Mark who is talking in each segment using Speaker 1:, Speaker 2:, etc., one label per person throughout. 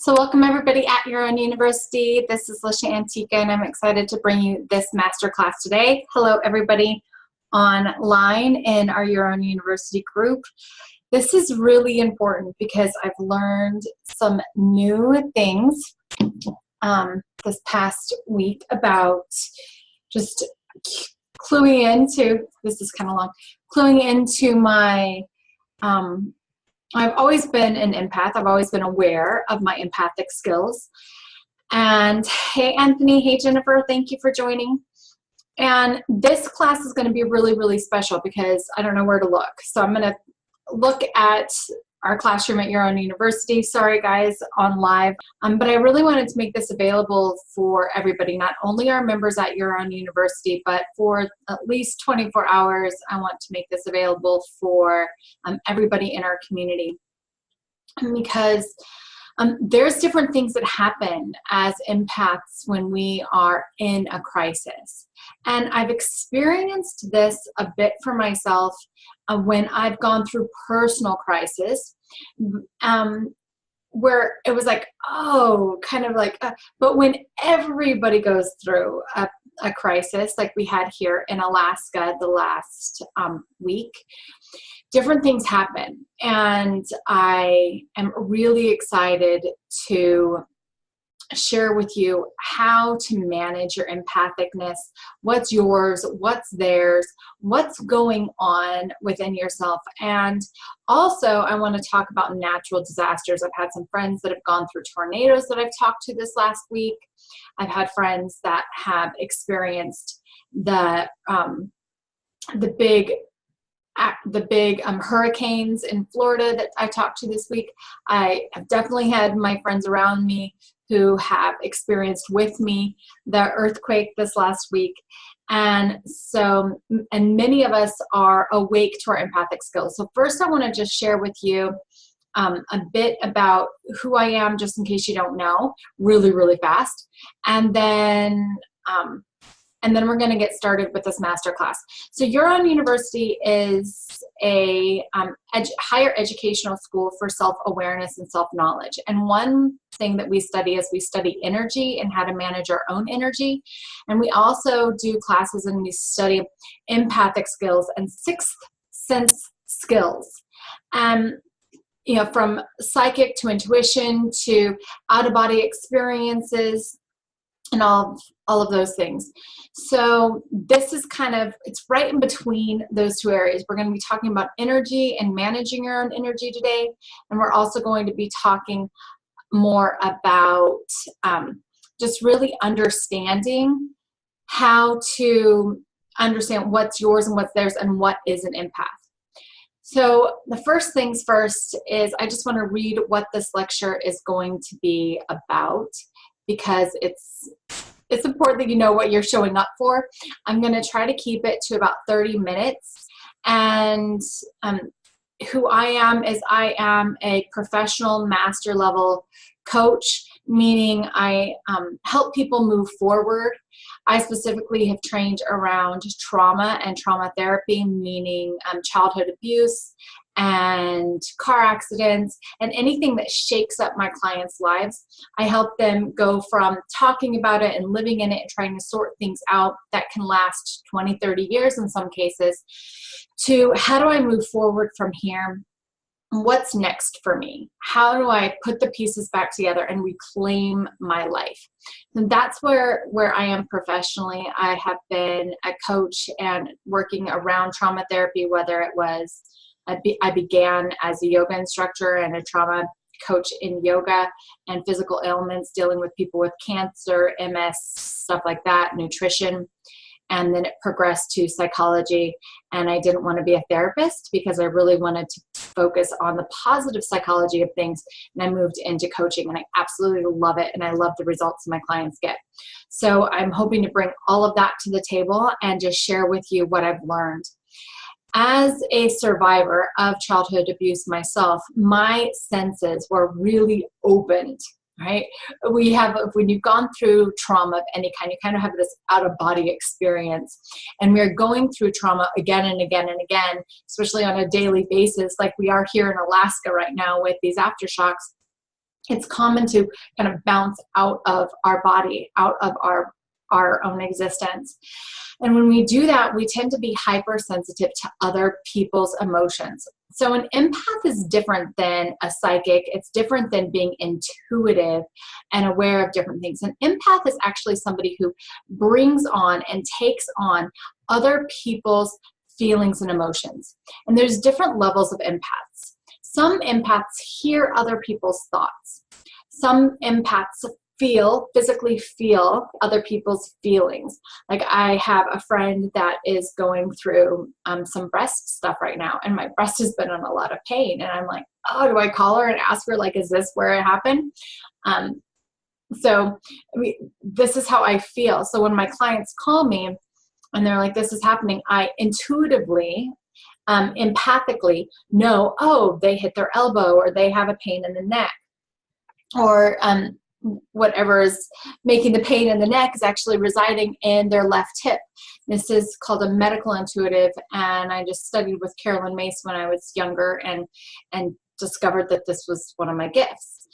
Speaker 1: So welcome everybody at Your Own University. This is Lisha Antica and I'm excited to bring you this masterclass today. Hello everybody online in our Your Own University group. This is really important because I've learned some new things this past week about just cluing into, this is kind of long, cluing into my I've always been an empath. I've always been aware of my empathic skills. And hey, Anthony. Hey, Jennifer. Thank you for joining. And this class is going to be really, really special because I don't know where to look. So I'm going to look at our classroom at Your Own University. Sorry, guys, on live. But I really wanted to make this available for everybody, not only our members at Your Own University, but for at least 24 hours, I want to make this available for everybody in our community. Because there's different things that happen as empaths when we are in a crisis. And I've experienced this a bit for myself when I've gone through personal crisis, where it was like, oh, kind of like, but when everybody goes through a crisis like we had here in Alaska the last week, different things happen. And I am really excited to share with you how to manage your empathicness, what's yours, what's theirs, what's going on within yourself. And also I want to talk about natural disasters. I've had some friends that have gone through tornadoes that I've talked to this last week. I've had friends that have experienced the big hurricanes in Florida that I talked to this week. I have definitely had my friends around me who have experienced with me the earthquake this last week. And many of us are awake to our empathic skills. So first I want to just share with you a bit about who I am, just in case you don't know, really, really fast. And then we're going to get started with this masterclass. So Your Own University is a higher educational school for self-awareness and self-knowledge. And one thing that we study is we study energy and how to manage our own energy. And we also do classes and we study empathic skills and sixth sense skills. From psychic to intuition to out-of-body experiences, and all of those things. So this is it's right in between those two areas. We're going to be talking about energy and managing your own energy today. And we're also going to be talking more about just really understanding how to understand what's yours and what's theirs and what is an empath. So the first things first is I just want to read what this lecture is going to be about, because it's important that you know what you're showing up for. I'm going to try to keep it to about 30 minutes. And who I am is I am a professional master level coach, meaning I help people move forward. I specifically have trained around trauma and trauma therapy, meaning childhood abuse and car accidents and anything that shakes up my clients' lives. I help them go from talking about it and living in it and trying to sort things out that can last 20, 30 years in some cases, to how do I move forward from here? What's next for me? How do I put the pieces back together and reclaim my life? And that's where I am professionally. I have been a coach and working around trauma therapy, whether it was I began as a yoga instructor and a trauma coach in yoga and physical ailments, dealing with people with cancer, MS, stuff like that, nutrition. And then it progressed to psychology. And I didn't want to be a therapist because I really wanted to focus on the positive psychology of things. And I moved into coaching and I absolutely love it. And I love the results my clients get. So I'm hoping to bring all of that to the table and just share with you what I've learned. As a survivor of childhood abuse myself, my senses were really opened, right? When you've gone through trauma of any kind, you kind of have this out-of-body experience. And we're going through trauma again and again and again, especially on a daily basis, like we are here in Alaska right now with these aftershocks. it's common to kind of bounce out of our body, out of our own existence. And when we do that, we tend to be hypersensitive to other people's emotions. So an empath is different than a psychic. It's different than being intuitive and aware of different things. An empath is actually somebody who brings on and takes on other people's feelings and emotions. And there's different levels of empaths. Some empaths hear other people's thoughts. Some empaths physically feel other people's feelings. Like I have a friend that is going through some breast stuff right now, and my breast has been in a lot of pain. And I'm like, oh, do I call her and ask her, like, is this where it happened? So this is how I feel. So when my clients call me and they're like, this is happening, I intuitively, empathically know, oh, they hit their elbow, or they have a pain in the neck, or whatever is making the pain in the neck is actually residing in their left hip. This is called a medical intuitive, and I just studied with Carolyn Mace when I was younger and discovered that this was one of my gifts.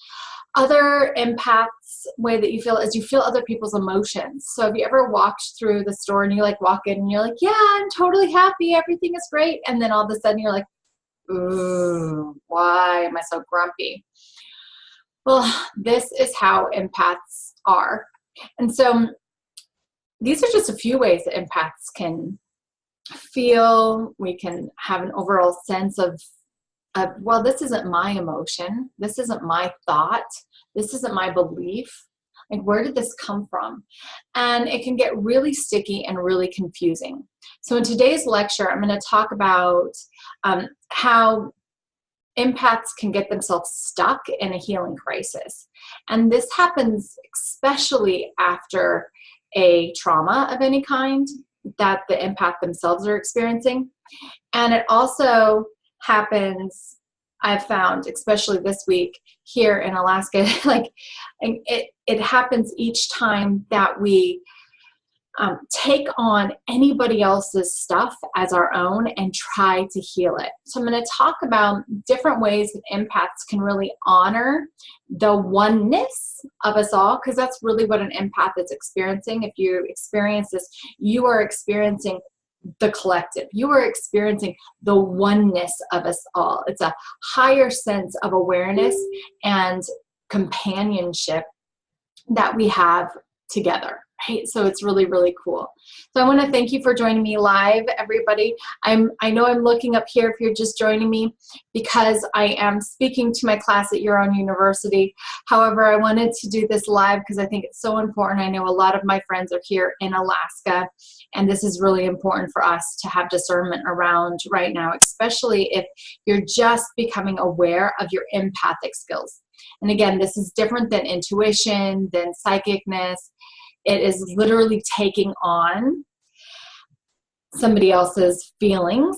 Speaker 1: Other empaths way that you feel is you feel other people's emotions. So have you ever walked through the store and you like walk in and you're like, yeah, I'm totally happy, everything is great, and then all of a sudden you're like, ooh, why am I so grumpy? Well, this is how empaths are. And so these are just a few ways that empaths can feel. We can have an overall sense of, well, this isn't my emotion. This isn't my thought. This isn't my belief. Like, where did this come from? And it can get really sticky and really confusing. So in today's lecture, I'm going to talk about how empaths can get themselves stuck in a healing crisis. And this happens especially after a trauma of any kind that the empath themselves are experiencing. And it also happens, I've found, especially this week here in Alaska, like it happens each time that we take on anybody else's stuff as our own and try to heal it. So I'm going to talk about different ways that empaths can really honor the oneness of us all, because that's really what an empath is experiencing. If you experience this, you are experiencing the collective. You are experiencing the oneness of us all. It's a higher sense of awareness and companionship that we have together. Right? So it's really, really cool. So I want to thank you for joining me live, everybody. I know I'm looking up here if you're just joining me because I am speaking to my class at your own university. However, I wanted to do this live because I think it's so important. I know a lot of my friends are here in Alaska, and this is really important for us to have discernment around right now, especially if you're just becoming aware of your empathic skills. And again, this is different than intuition, than psychicness. It is literally taking on somebody else's feelings,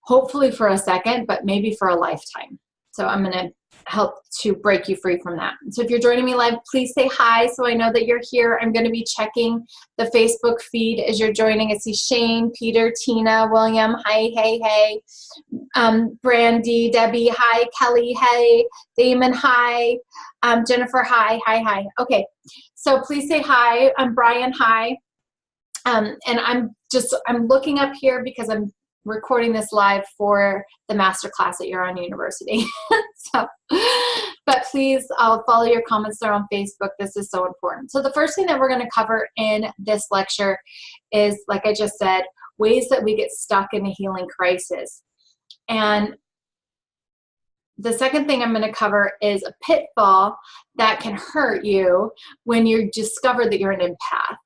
Speaker 1: hopefully for a second, but maybe for a lifetime. So I'm going to help to break you free from that. So if you're joining me live, please say hi so I know that you're here. I'm going to be checking the Facebook feed as you're joining. I see Shane, Peter, Tina, William, hi, hey, Brandy, Debbie, hi, Kelly, hey, Damon, hi, Jennifer, hi. Okay, so please say hi. Brian, hi. And I'm looking up here because I'm recording this live for the masterclass at your own university. But please, I'll follow your comments there on Facebook. This is so important. So the first thing that we're going to cover in this lecture is, like I just said, ways that we get stuck in a healing crisis. And the second thing I'm going to cover is a pitfall that can hurt you when you discover that you're an empath,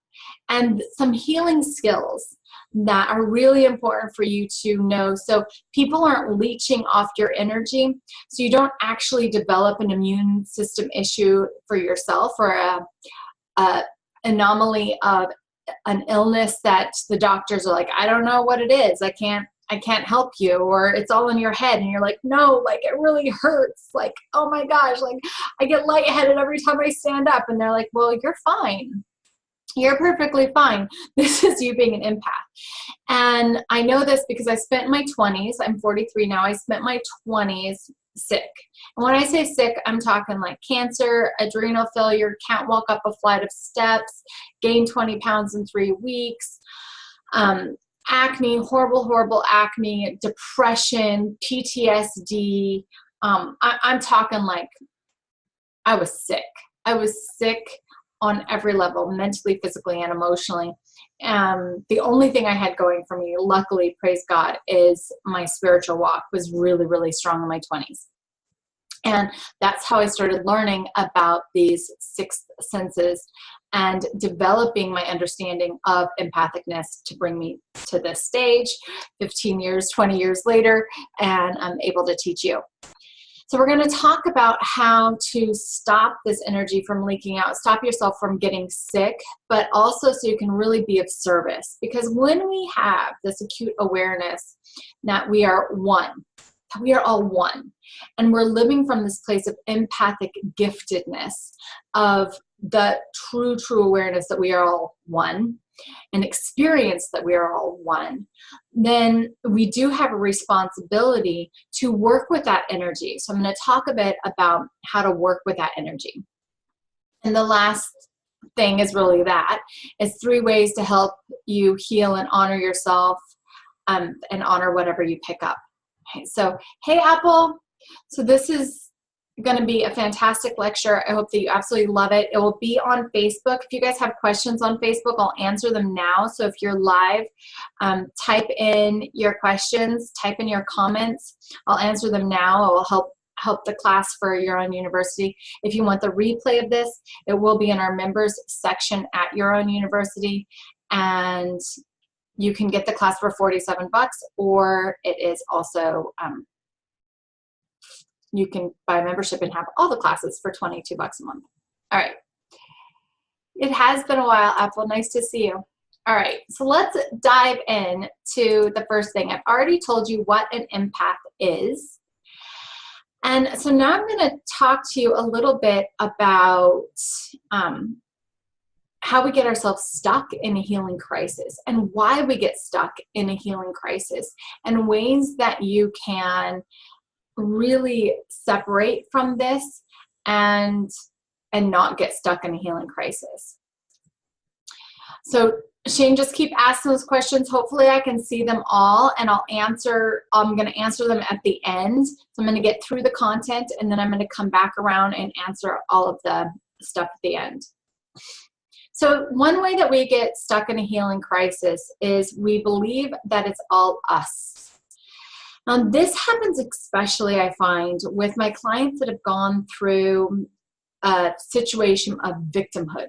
Speaker 1: and some healing skills that are really important for you to know. So people aren't leeching off your energy, so you don't actually develop an immune system issue for yourself, or a anomaly of an illness that the doctors are like, I don't know what it is. I can't help you, or it's all in your head and you're like, no, like it really hurts. Like, oh my gosh, like I get lightheaded every time I stand up. And they're like, well, you're fine. You're perfectly fine. This is you being an empath. And I know this because I spent my 20s, I'm 43 now, I spent my 20s sick. And when I say sick, I'm talking like cancer, adrenal failure, can't walk up a flight of steps, gained 20 pounds in 3 weeks, acne, horrible acne, depression, PTSD. I'm talking like I was sick. I was sick on every level, mentally, physically, and emotionally. The only thing I had going for me, luckily, praise God, is my spiritual walk was really, really strong in my 20s. And that's how I started learning about these 6 senses and developing my understanding of empathicness to bring me to this stage 15 years, 20 years later, and I'm able to teach you. So we're going to talk about how to stop this energy from leaking out, stop yourself from getting sick, but also so you can really be of service. Because when we have this acute awareness that we are one, that we are all one, and we're living from this place of empathic giftedness, of the true awareness that we are all one, and experience that we are all one, then we do have a responsibility to work with that energy. So I'm going to talk a bit about how to work with that energy. And the last thing is really that. It's 3 ways to help you heal and honor yourself, and honor whatever you pick up. Okay, so, hey, Apple. So this is going to be a fantastic lecture. I hope that you absolutely love it. It will be on Facebook. If you guys have questions on Facebook, I'll answer them now. So if you're live, type in your questions, type in your comments. I'll answer them now. I will help the class for Your Own University. If you want the replay of this, it will be in our members section at Your Own University, and you can get the class for $47, or it is also you can buy a membership and have all the classes for $22 a month. All right. It has been a while, Apple. Nice to see you. All right. So let's dive in to the first thing. I've already told you what an empath is. And so now I'm going to talk to you a little bit about how we get ourselves stuck in a healing crisis, and why we get stuck in a healing crisis, and ways that you can really separate from this and not get stuck in a healing crisis. So Shane, just keep asking those questions. Hopefully I can see them all, and I'm going to answer them at the end. So I'm going to get through the content, and then I'm going to come back around and answer all of the stuff at the end. So one way that we get stuck in a healing crisis is we believe that it's all us. This happens especially, I find, with my clients that have gone through a situation of victimhood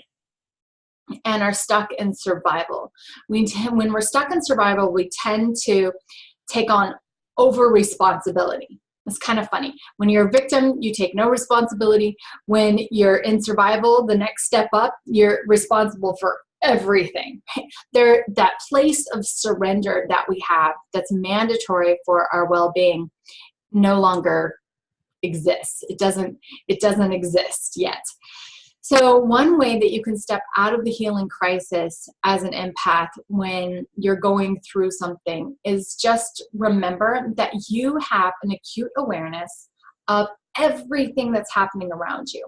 Speaker 1: and are stuck in survival. When we're stuck in survival, we tend to take on over-responsibility. It's kind of funny. When you're a victim, you take no responsibility. When you're in survival, the next step up, you're responsible for everything. That place of surrender that we have, that's mandatory for our well-being, no longer exists. It doesn't exist yet. So one way that you can step out of the healing crisis as an empath when you're going through something is just remember that you have an acute awareness of everything that's happening around you,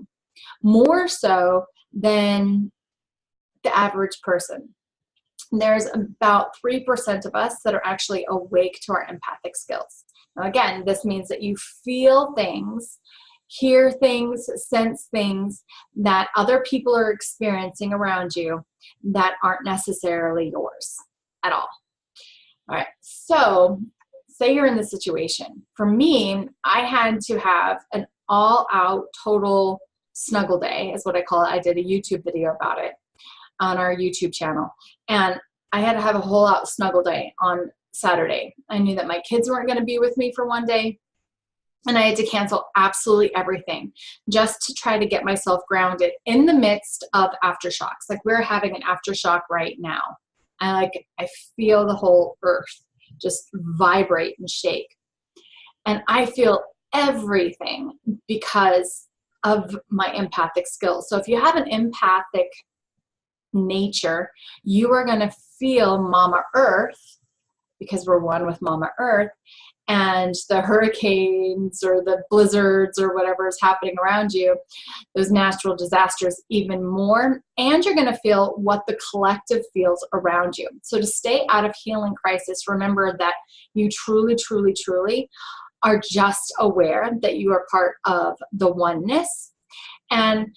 Speaker 1: more so than the average person. There's about 3% of us that are actually awake to our empathic skills. Now again, this means that you feel things, hear things, sense things that other people are experiencing around you that aren't necessarily yours at all. All right, so say you're in this situation. For me, I had to have an all-out total snuggle day, is what I call it. I did a YouTube video about it on our YouTube channel. And I had to have a whole out snuggle day on Saturday. I knew that my kids weren't going to be with me for one day, and I had to cancel absolutely everything just to try to get myself grounded in the midst of aftershocks. Like we're having an aftershock right now. And I feel the whole earth just vibrate and shake. And I feel everything because of my empathic skills. So if you have an empathic nature, you are going to feel Mama Earth, because we're one with Mama Earth, and the hurricanes or the blizzards or whatever is happening around you, those natural disasters, even more. And you're going to feel what the collective feels around you. So to stay out of healing crisis, remember that you truly, truly, truly are just aware that you are part of the oneness, and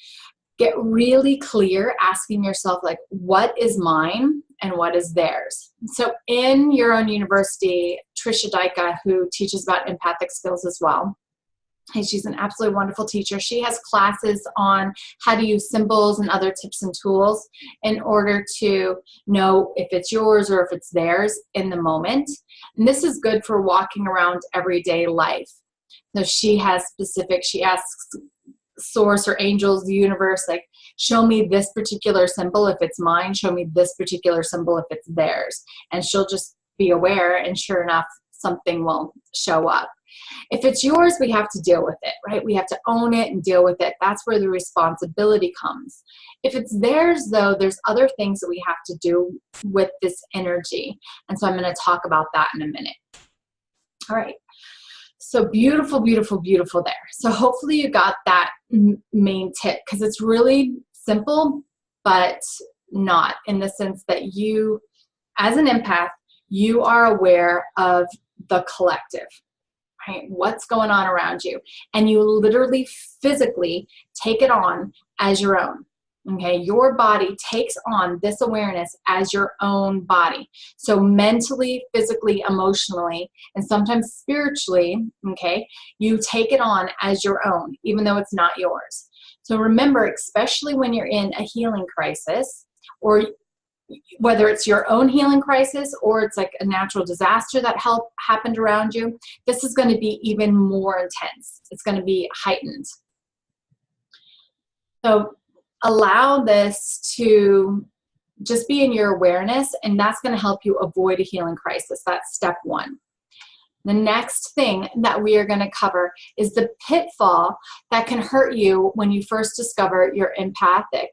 Speaker 1: get really clear asking yourself, like, what is mine and what is theirs? So in your own university, Trisha Dika, who teaches about empathic skills as well, and she's an absolutely wonderful teacher. She has classes on how to use symbols and other tips and tools in order to know if it's yours or if it's theirs in the moment. And this is good for walking around everyday life. So she asks source or angels, the universe, like, show me this particular symbol if it's mine, show me this particular symbol if it's theirs. And she'll just be aware, and sure enough, something will show up. If it's yours, we have to deal with it, right? We have to own it and deal with it. That's where the responsibility comes. If it's theirs, though, there's other things that we have to do with this energy. And so I'm going to talk about that in a minute. All right. So beautiful, beautiful, beautiful there. So hopefully you got that main tip, because it's really simple, but not, in the sense that you, as an empath, you are aware of the collective, right? What's going on around you. And you literally physically take it on as your own. Okay, your body takes on this awareness as your own body. So mentally, physically, emotionally, and sometimes spiritually, okay, you take it on as your own, even though it's not yours. So remember, especially when you're in a healing crisis, or whether it's your own healing crisis or it's like a natural disaster that happened around you, this is going to be even more intense. It's going to be heightened. So allow this to just be in your awareness, and that's going to help you avoid a healing crisis. That's step one. The next thing that we are going to cover is the pitfall that can hurt you when you first discover you're empathic.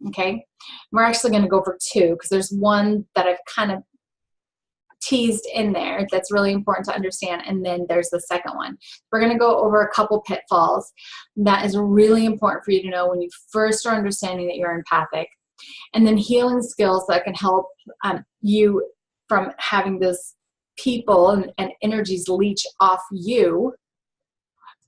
Speaker 1: Okay, we're actually going to go over two, because there's one that I've kind of teased in there that's really important to understand, and then there's the second one. We're going to go over a couple pitfalls that is really important for you to know when you first are understanding that you're empathic, and then healing skills that can help you from having this people and energies leech off you,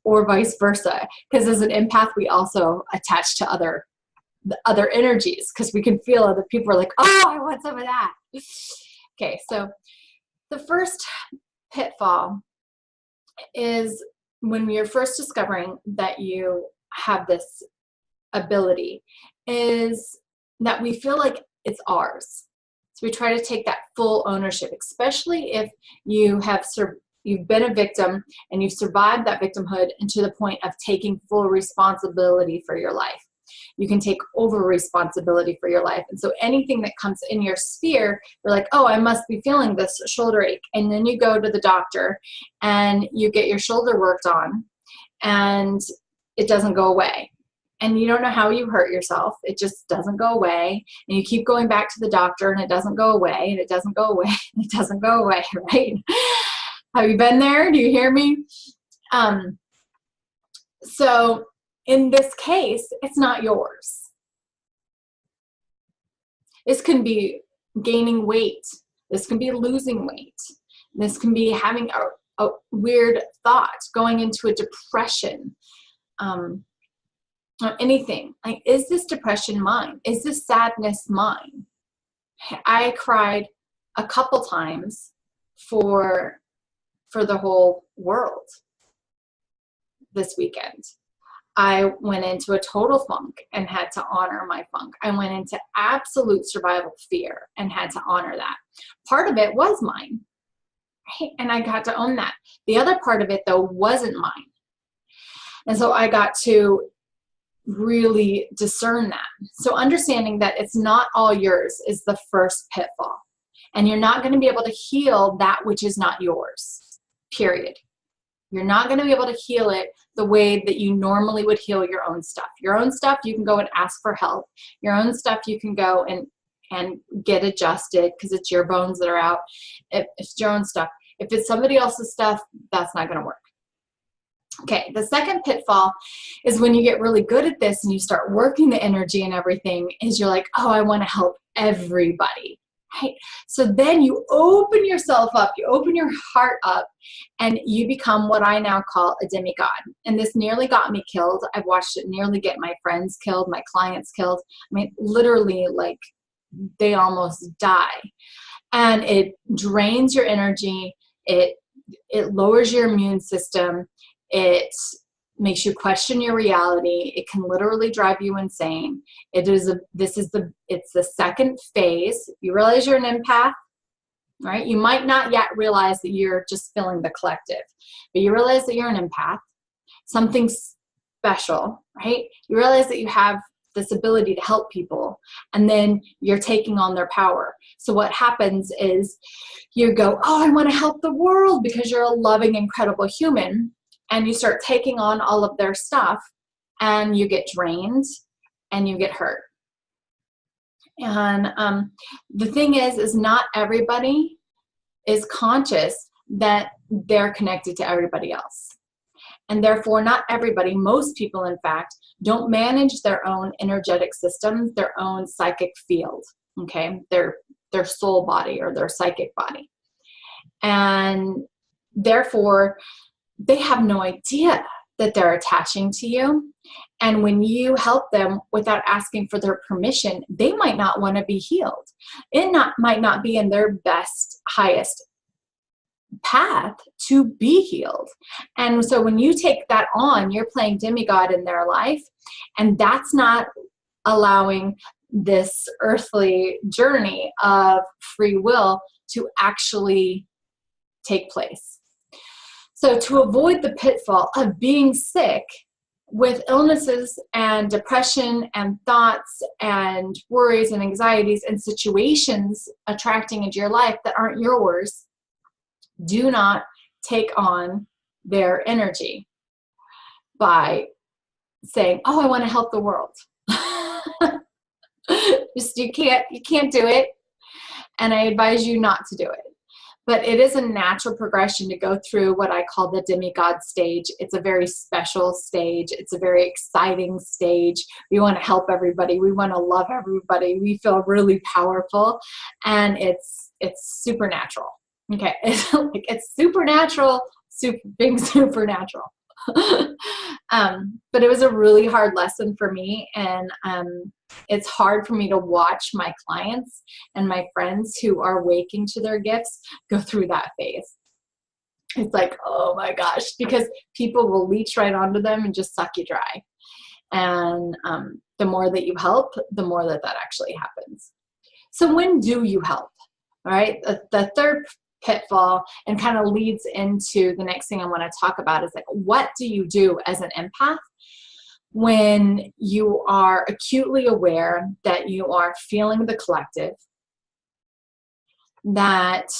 Speaker 1: or vice versa, because as an empath we also attach to other energies, because we can feel other people are like, oh, I want some of that. Okay, so the first pitfall is when you're first discovering that you have this ability, is that we feel like it's ours. So we try to take that full ownership, especially if you've been a victim and you've survived that victimhood, and to the point of taking full responsibility for your life. You can take over responsibility for your life. And so anything that comes in your sphere, you're like, oh, I must be feeling this shoulder ache. And then you go to the doctor and you get your shoulder worked on, and it doesn't go away. And you don't know how you hurt yourself. It just doesn't go away. And you keep going back to the doctor, and it doesn't go away, and it doesn't go away, and it doesn't go away, right? Have you been there? Do you hear me? So in this case, it's not yours. This can be gaining weight. This can be losing weight. This can be having a weird thought, going into a depression, or anything. Like, is this depression mine? Is this sadness mine? I cried a couple times for the whole world this weekend. I went into a total funk and had to honor my funk. I went into absolute survival fear and had to honor that. Part of it was mine, right? And I got to own that. The other part of it, though, wasn't mine. And so I got to really discern that. So understanding that it's not all yours is the first pitfall. And you're not going to be able to heal that which is not yours, period. You're not going to be able to heal it the way that you normally would heal your own stuff. Your own stuff, you can go and ask for help. Your own stuff, you can go and get adjusted because it's your bones that are out. It's your own stuff. If it's somebody else's stuff, that's not going to work. Okay, the second pitfall is when you get really good at this and you start working the energy and everything, is you're like, oh, I want to help everybody, right? So then you open yourself up, you open your heart up, and you become what I now call a demigod. And this nearly got me killed. I've watched it nearly get my friends killed, my clients killed. I mean, literally, like, they almost die. And it drains your energy. It lowers your immune system. It makes you question your reality. It can literally drive you insane. It's the second phase. You realize you're an empath, right? You might not yet realize that you're just feeling the collective, but you realize that you're an empath, something special, right? You realize that you have this ability to help people, and then you're taking on their power. So what happens is you go, oh, I want to help the world, because you're a loving, incredible human. And you start taking on all of their stuff, and you get drained and you get hurt. And the thing is not everybody is conscious that they're connected to everybody else. And therefore, not everybody, most people, in fact, don't manage their own energetic system, their own psychic field, okay? Their soul body or their psychic body. And therefore, they have no idea that they're attaching to you. And when you help them without asking for their permission, they might not want to be healed. It might not be in their best, highest path to be healed. And so when you take that on, you're playing demigod in their life, and that's not allowing this earthly journey of free will to actually take place. So to avoid the pitfall of being sick with illnesses and depression and thoughts and worries and anxieties and situations attracting into your life that aren't yours, do not take on their energy by saying, oh, I want to help the world. Just you can't do it. And I advise you not to do it. But it is a natural progression to go through what I call the demigod stage. It's a very special stage. It's a very exciting stage. We want to help everybody. We want to love everybody. We feel really powerful, and it's supernatural. Okay, it's supernatural, being supernatural. But it was a really hard lesson for me, and it's hard for me to watch my clients and my friends who are waking to their gifts go through that phase. It's like, oh my gosh, because people will leech right onto them and just suck you dry. And the more that you help, the more that actually happens. So when do you help? All right, the third pitfall, and kind of leads into the next thing I want to talk about, is like, what do you do as an empath when you are acutely aware that you are feeling the collective, that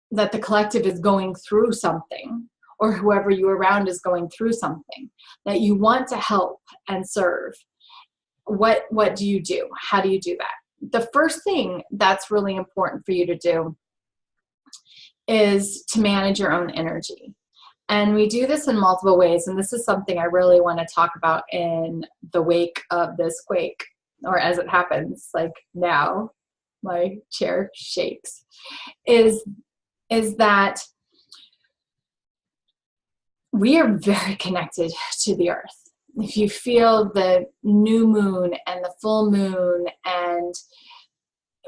Speaker 1: the collective is going through something, or whoever you're around is going through something, that you want to help and serve? What do you do? How do you do that? The first thing that's really important for you to do is to manage your own energy. And we do this in multiple ways, and this is something I really want to talk about in the wake of this quake, or as it happens, like now, my chair shakes, is that we are very connected to the earth. If you feel the new moon and the full moon, and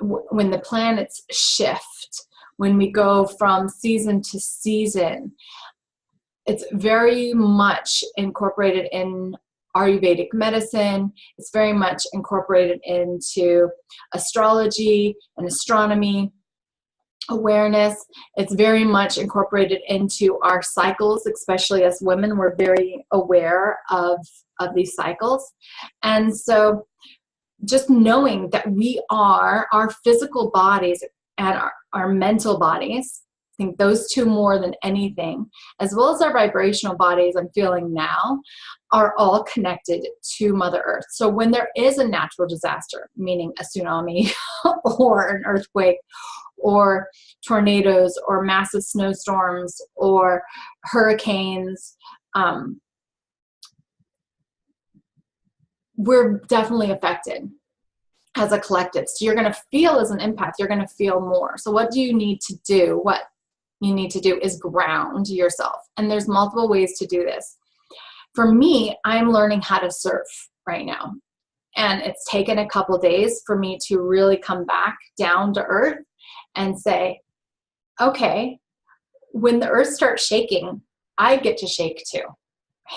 Speaker 1: when the planets shift, when we go from season to season, it's very much incorporated in Ayurvedic medicine. It's very much incorporated into astrology and astronomy awareness. It's very much incorporated into our cycles, especially as women. We're very aware of these cycles. And so just knowing that we are our physical bodies and our mental bodies, I think those two more than anything, as well as our vibrational bodies I'm feeling now, are all connected to Mother Earth. So when there is a natural disaster, meaning a tsunami or an earthquake or tornadoes or massive snowstorms or hurricanes, we're definitely affected as a collective. So you're going to feel as an empath, you're going to feel more. So what do you need to do? What you need to do is ground yourself. And there's multiple ways to do this. For me, I'm learning how to surf right now. And it's taken a couple days for me to really come back down to earth and say, okay, when the earth starts shaking, I get to shake too.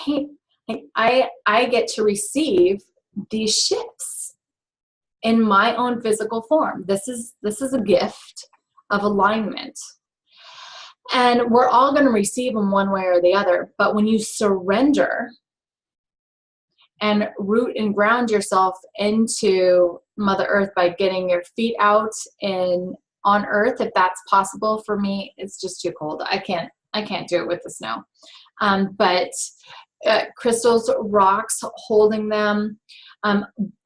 Speaker 1: Right? Like I get to receive these shifts in my own physical form. This is a gift of alignment. And we're all going to receive them one way or the other. But when you surrender and root and ground yourself into Mother Earth by getting your feet out on earth, if that's possible, for me, it's just too cold. I can't do it with the snow. But crystals, rocks, holding them.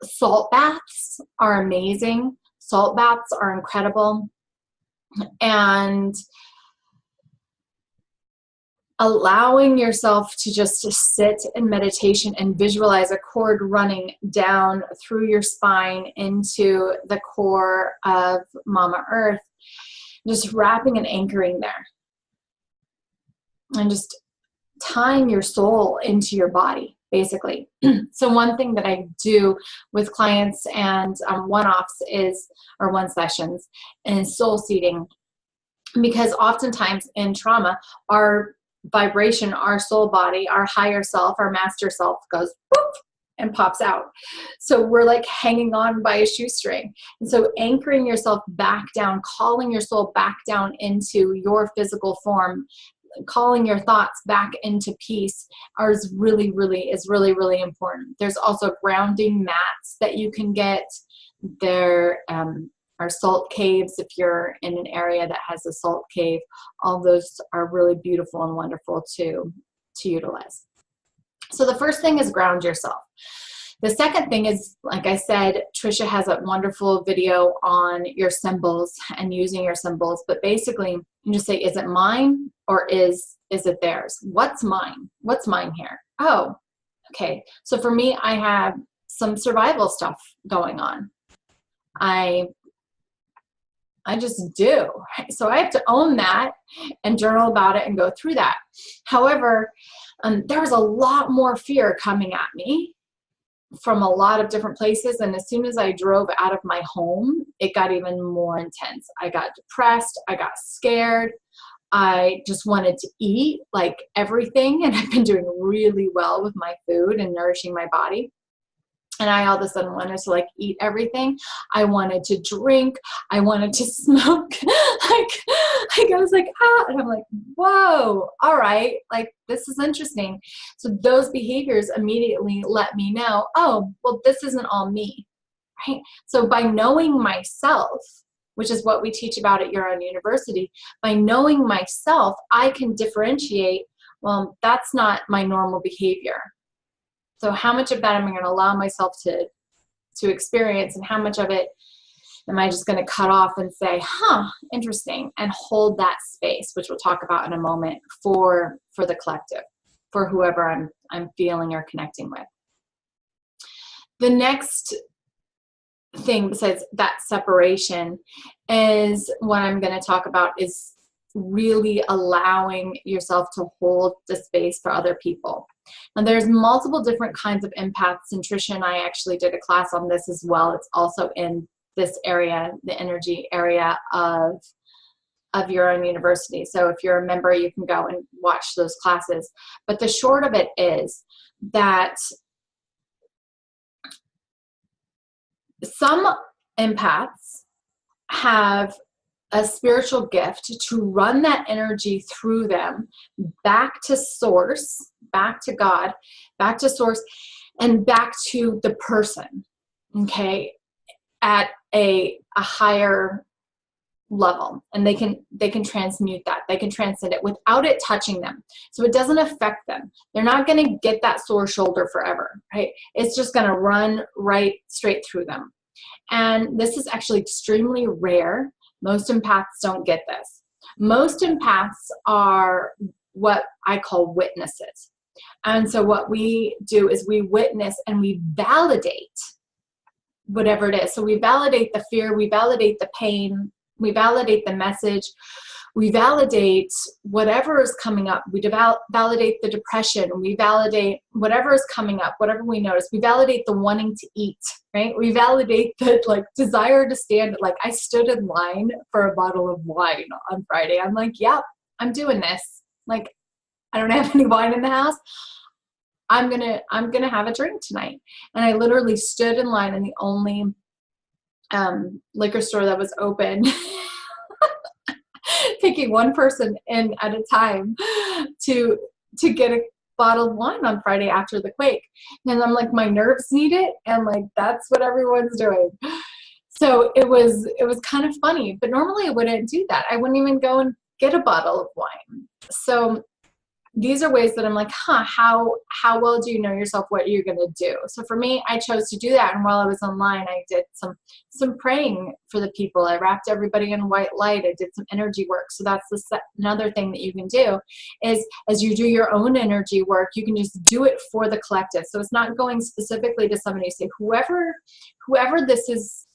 Speaker 1: Salt baths are amazing. Salt baths are incredible. And allowing yourself to just sit in meditation and visualize a cord running down through your spine into the core of Mama Earth, just wrapping and anchoring there. And just tying your soul into your body, basically. So one thing that I do with clients and one-offs or one sessions, is soul seeding. Because oftentimes in trauma, our vibration, our soul body, our higher self, our master self goes whoop and pops out. So we're like hanging on by a shoestring. And so anchoring yourself back down, calling your soul back down into your physical form, calling your thoughts back into peace is really, really important. There's also grounding mats that you can get. There are salt caves if you're in an area that has a salt cave. All those are really beautiful and wonderful to utilize. So the first thing is ground yourself. The second thing is, like I said, Trisha has a wonderful video on your symbols and using your symbols. But basically, you just say, is it mine or is it theirs? What's mine? What's mine here? Oh, okay. So for me, I have some survival stuff going on. I just do. So I have to own that and journal about it and go through that. However, there was a lot more fear coming at me from a lot of different places. And as soon as I drove out of my home, it got even more intense. I got depressed. I got scared. I just wanted to eat like everything. And I've been doing really well with my food and nourishing my body. And I all of a sudden wanted to like eat everything. I wanted to drink. I wanted to smoke. like I was like, and I'm like, whoa, all right. Like, this is interesting. So those behaviors immediately let me know, oh, well, this isn't all me, right? So by knowing myself, which is what we teach about at Your Own University, by knowing myself, I can differentiate, well, that's not my normal behavior. So how much of that am I going to allow myself to experience, and how much of it am I just going to cut off and say, interesting, and hold that space, which we'll talk about in a moment, for the collective, for whoever I'm feeling or connecting with. The next thing besides that separation is what I'm going to talk about is really allowing yourself to hold the space for other people. And there's multiple different kinds of empaths, and Trisha and I actually did a class on this as well. It's also in this area, the energy area of Your Own University. So if you're a member, you can go and watch those classes. But the short of it is that some empaths have a spiritual gift to run that energy through them back to source, back to God, back to source, and back to the person, okay, at a higher level. And they can transmute that. They can transcend it without it touching them. So it doesn't affect them. They're not going to get that sore shoulder forever, right? It's just going to run right straight through them. And this is actually extremely rare Most empaths don't get this. Most empaths are what I call witnesses. And so what we do is we witness and we validate whatever it is. So we validate the fear, we validate the pain, we validate the message, we validate whatever is coming up. We validate the depression. We validate whatever is coming up, whatever we notice. We validate the wanting to eat, right? We validate the like desire to stand. Like I stood in line for a bottle of wine on Friday. I'm like, yep, I'm doing this. Like I don't have any wine in the house. I'm gonna have a drink tonight. And I literally stood in line in the only liquor store that was open. Taking one person in at a time to get a bottle of wine on Friday after the quake. And I'm like, my nerves need it. And like, that's what everyone's doing. So it was kind of funny, but normally I wouldn't do that. I wouldn't even go and get a bottle of wine. So these are ways that I'm like, how well do you know yourself, what you're going to do? So for me, I chose to do that. And while I was online, I did some praying for the people. I wrapped everybody in white light. I did some energy work. So that's another thing that you can do is as you do your own energy work, you can just do it for the collective. So it's not going specifically to somebody. You say, whoever this is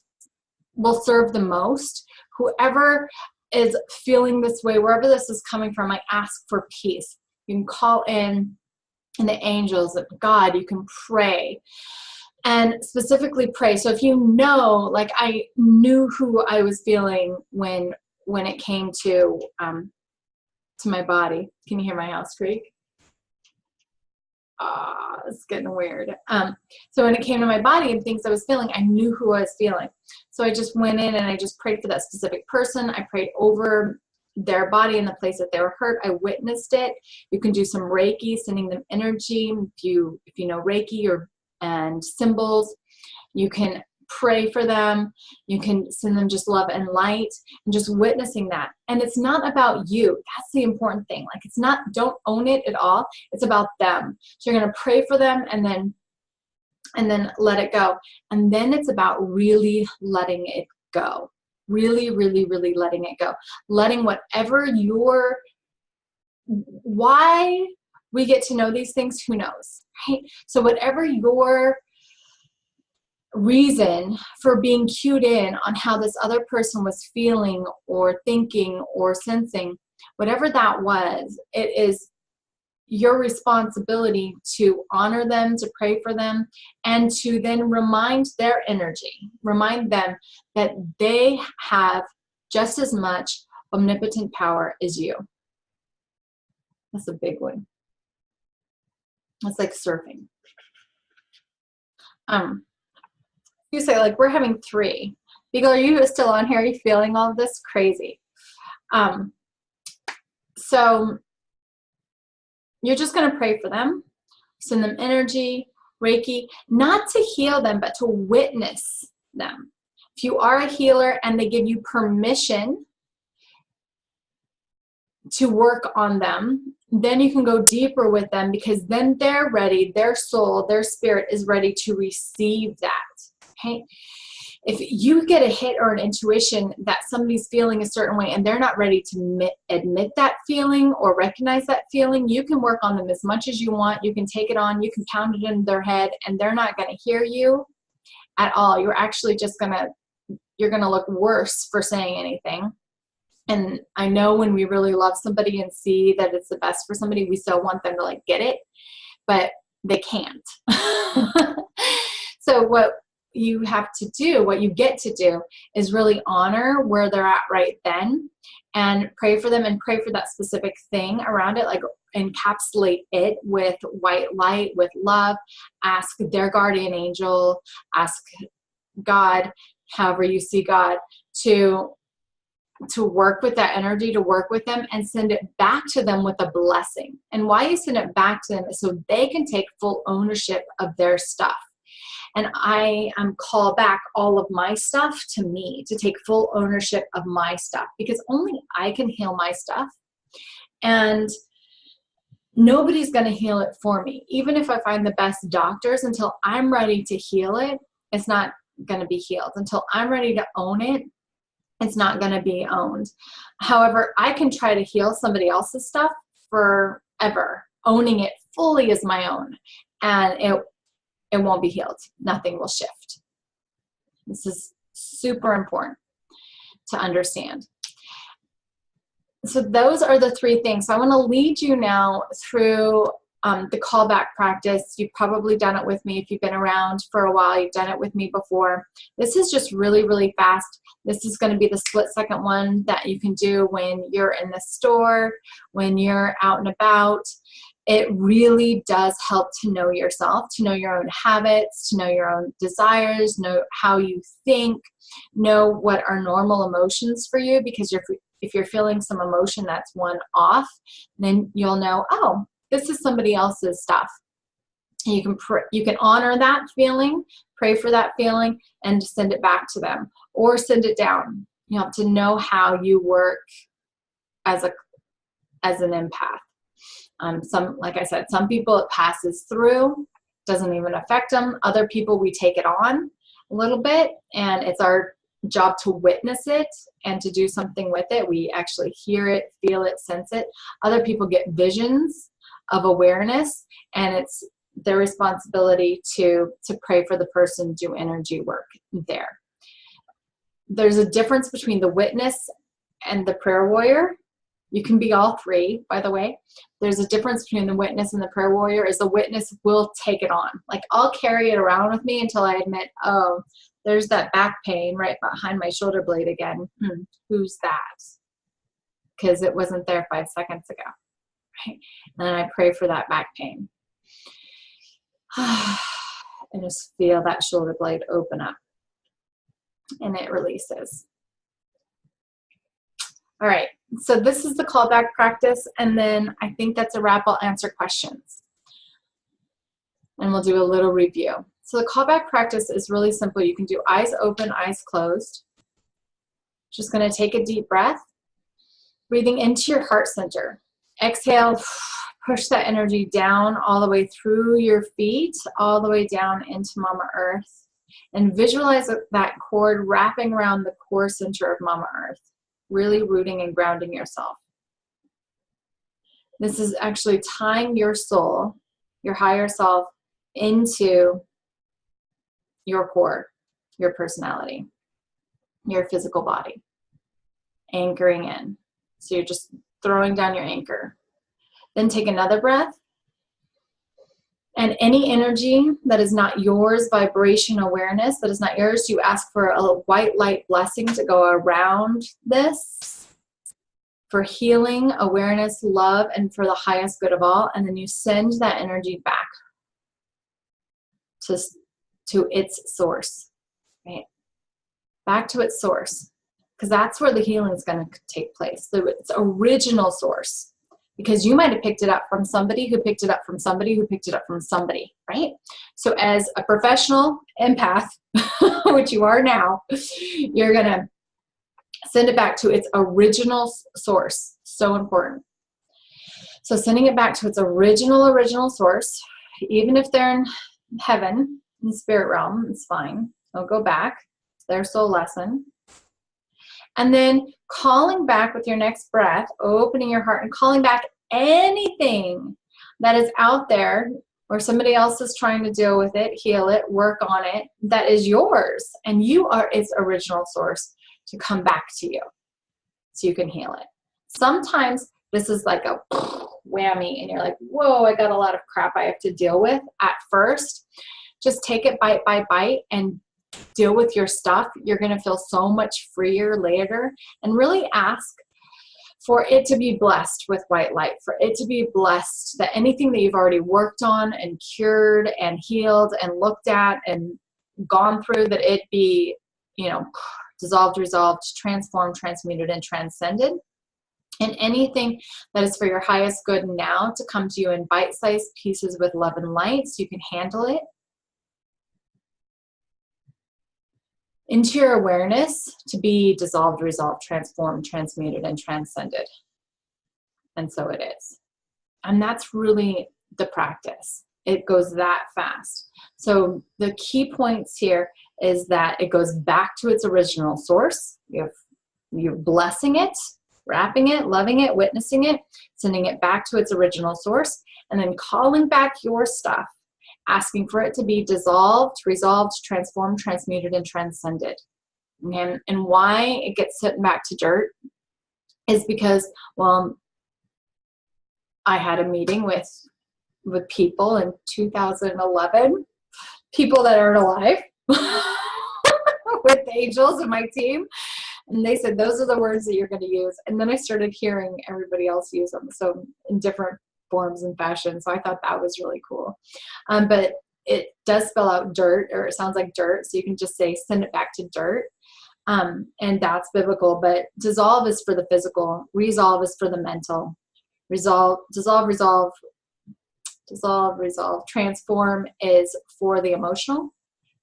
Speaker 1: will serve the most, whoever is feeling this way, wherever this is coming from, I ask for peace. You can call in the angels of God. You can pray and specifically pray. So if you know, like I knew who I was feeling when it came to my body. Can you hear my house creak? It's getting weird. So when it came to my body and things I was feeling, I knew who I was feeling. So I just went in and I just prayed for that specific person. I prayed over their body in the place that they were hurt. I witnessed it. You can do some Reiki, sending them energy. If you know Reiki and symbols, you can pray for them. You can send them just love and light and just witnessing that. And it's not about you. That's the important thing. Like it's not, don't own it at all. It's about them. So you're going to pray for them and then let it go. And then it's about really letting it go. Really, really, really letting it go. Letting whatever why we get to know these things, who knows, right? So whatever your reason for being cued in on how this other person was feeling or thinking or sensing, whatever that was, it is your responsibility to honor them, to pray for them, and to then remind their energy, remind them that they have just as much omnipotent power as you. That's a big one. It's like surfing. You say like, we're having 3. Beagle, are you still on here? Are you feeling all of this? Crazy. So you're just going to pray for them, send them energy, Reiki, not to heal them, but to witness them. If you are a healer and they give you permission to work on them, then you can go deeper with them because then they're ready, their soul, their spirit is ready to receive that. Okay? If you get a hit or an intuition that somebody's feeling a certain way and they're not ready to admit that feeling or recognize that feeling, you can work on them as much as you want. You can take it on, you can pound it in their head, and they're not going to hear you at all. You're actually just you're going to look worse for saying anything. And I know when we really love somebody and see that it's the best for somebody, we still want them to like get it, but they can't. So what you have to do, what you get to do is really honor where they're at right then and pray for them and pray for that specific thing around it, like encapsulate it with white light, with love, ask their guardian angel, ask God, however you see God, to work with that energy, to work with them and send it back to them with a blessing. And why you send it back to them is so they can take full ownership of their stuff. And I call back all of my stuff to me, to take full ownership of my stuff, because only I can heal my stuff. And nobody's going to heal it for me. Even if I find the best doctors, until I'm ready to heal it, it's not going to be healed. Until I'm ready to own it, It's not going to be owned. However, I can try to heal somebody else's stuff forever, owning it fully as my own, and it won't be healed. Nothing will shift. This is super important to understand. So those are the three things. So I want to lead you now through the callback practice. You've probably done it with me. If you've been around for a while, you've done it with me before. This is just really, really fast. This is going to be the split-second one that you can do when you're in the store, when you're out and about. It really does help to know yourself, to know your own habits, to know your own desires, know how you think, know what are normal emotions for you, because if you're feeling some emotion that's one off, then you'll know, oh, this is somebody else's stuff. And you can honor that feeling, pray for that feeling, and send it back to them or send it down. You have to know how you work as an empath. Like I said, some people it passes through, doesn't even affect them. Other people, we take it on a little bit, and it's our job to witness it and to do something with it. We actually hear it, feel it, sense it. Other people get visions of awareness, and it's their responsibility to pray for the person, do energy work there. There's a difference between the witness and the prayer warrior. You can be all three, by the way. There's a difference between the witness and the prayer warrior, is the witness will take it on. Like, I'll carry it around with me until I admit, oh, there's that back pain right behind my shoulder blade again. Who's that? Because it wasn't there 5 seconds ago. Right? And then I pray for that back pain. And just feel that shoulder blade open up. And it releases. All right, so this is the callback practice, and then I think that's a wrap. I'll answer questions. And we'll do a little review. So the callback practice is really simple. You can do eyes open, eyes closed. Just going to take a deep breath, breathing into your heart center. Exhale, push that energy down all the way through your feet, all the way down into Mama Earth. And visualize that cord wrapping around the core center of Mama Earth, really rooting and grounding yourself. This is actually tying your soul, your higher self, into your core, your personality, your physical body, anchoring in. So you're just throwing down your anchor. Then take another breath. And any energy that is not yours, vibration awareness that is not yours, you ask for a white light blessing to go around this for healing, awareness, love, and for the highest good of all. And then you send that energy back to its source, right? Back to its source, because that's where the healing is going to take place. So its original source. Because you might have picked it up from somebody who picked it up from somebody who picked it up from somebody, right? So as a professional empath, which you are now, you're going to send it back to its original source. So important. So sending it back to its original source, even if they're in heaven, in the spirit realm, it's fine. They'll go back. It's their soul lesson. And then calling back with your next breath, opening your heart and calling back anything that is out there or somebody else is trying to deal with it, heal it, work on it, that is yours. And you are its original source to come back to you so you can heal it. Sometimes this is like a whammy and you're like, whoa, I got a lot of crap I have to deal with at first. Just take it bite by bite and deal with your stuff. You're going to feel so much freer later, and really ask for it to be blessed with white light, for it to be blessed that anything that you've already worked on and cured and healed and looked at and gone through, that it be, dissolved, resolved, transformed, transmuted, and transcended. And anything that is for your highest good now to come to you in bite-sized pieces with love and light so you can handle it. Into your awareness to be dissolved, resolved, transformed, transmuted, and transcended. And so it is. And that's really the practice. It goes that fast. So the key points here is that it goes back to its original source. We have You're blessing it, wrapping it, loving it, witnessing it, sending it back to its original source, and then calling back your stuff, asking for it to be dissolved, resolved, transformed, transmuted, and transcended. And why it gets sent back to dirt is because, well, I had a meeting with people in 2011, people that aren't alive, with the angels in my team. And they said, those are the words that you're going to use. And then I started hearing everybody else use them. So in different forms and fashions. So I thought that was really cool. But it does spell out dirt, or it sounds like dirt. So you can just say, send it back to dirt. And that's biblical. But dissolve is for the physical. Resolve is for the mental. Dissolve, resolve. Transform is for the emotional.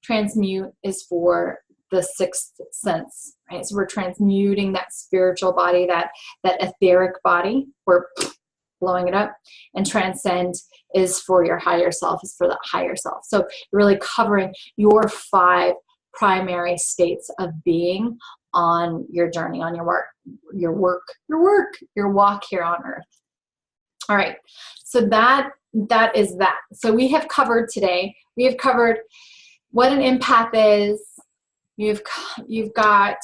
Speaker 1: Transmute is for the sixth sense, right? So we're transmuting that spiritual body, that etheric body. We're blowing it up. And transcend is for your higher self, is for the higher self. So you're really covering your 5 primary states of being on your journey, on your walk here on earth. All right. So that is that. So we have covered today, what an empath is. You've got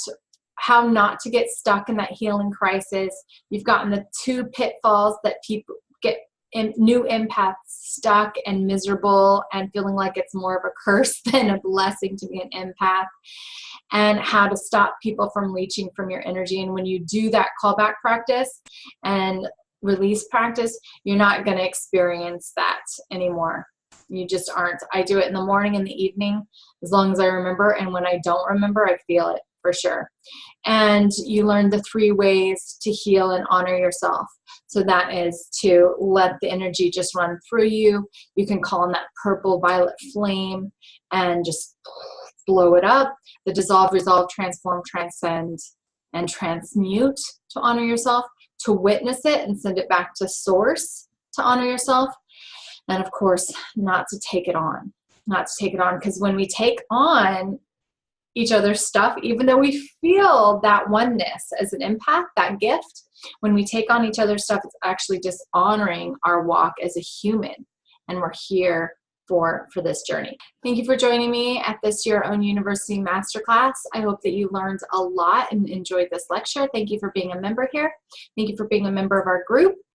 Speaker 1: how not to get stuck in that healing crisis. You've gotten the 2 pitfalls that people get new empaths stuck and miserable and feeling like it's more of a curse than a blessing to be an empath, and how to stop people from leeching from your energy. And when you do that callback practice and release practice, you're not going to experience that anymore. You just aren't. I do it in the morning and the evening, as long as I remember. And when I don't remember, I feel it for sure. And you learn the 3 ways to heal and honor yourself. So that is to let the energy just run through you. You can call on that purple violet flame and just blow it up. The dissolve, resolve, transform, transcend, and transmute to honor yourself. To witness it and send it back to source to honor yourself. And of course, not to take it on, because when we take on each other's stuff, even though we feel that oneness as an empath, that gift, when we take on each other's stuff, it's actually just honoring our walk as a human. And we're here for this journey. Thank you for joining me at this Your Own University Masterclass. I hope that you learned a lot and enjoyed this lecture. Thank you for being a member here. Thank you for being a member of our group.